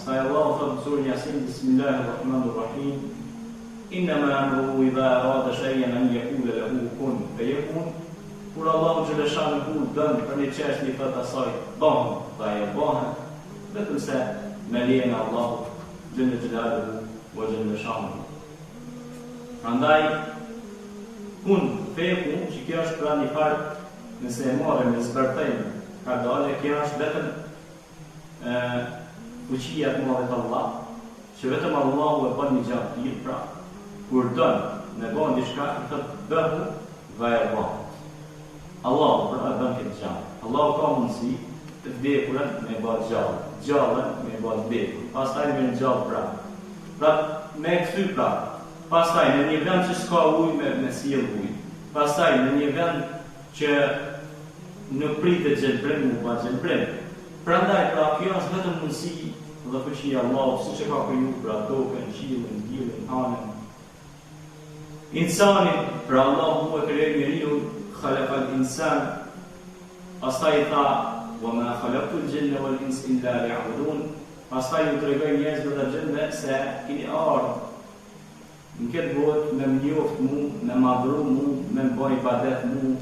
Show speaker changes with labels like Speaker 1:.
Speaker 1: Pastaj Allahu thotë në surën Yasin, Bismillahirrahmanirrahim, Innama amruhu idha arada shay'an an yaqula lahu kun fayakun. Kur Allahu xhaleshanu kur dën për një çështje thot asaj, bëhen, dhe ajo bëhen, vetëm se me lejen e Allahut xhënë xhelaluhu wa xhaleshanu. Prandaj kun fayakun, që kjo është pra një farë, nëse e marrëm në zbërthejmë ka dalë, kjo është vetëm fuqia e madhe të Allah, që vetëm Allahu e bën një gjë të tillë, pra kur don me bën diçka, i thotë bëhu dhe e bën. Allahu pra e bën këtë gjë. Allahu ka mundësi të vdekurën me bën gjallë, gjallën me bën vdekur. Pastaj vjen gjallë pra. Pra me kthy pra. Pastaj në një vend që s'ka ujë me sjell ujë. Pastaj në një vend që nuk pritet gjelbrim, nuk ka gjelbrim. Prandaj pra kjo është vetëm mundësi dhe fuqia e Allahut, siç e ka kriju pra tokën, qiellin, diellin, anën. Insani, pra Allahu e krijoi njeriu, khalaqal insan. Pastaj i tha, wa ma khalaqtul jinna wal insa illa liya'budun. Pastaj u tregoi njerëzve dhe xhenve se keni ardhur në këtë botë me mjoft mu, me madhru mu, me bën ibadet mu,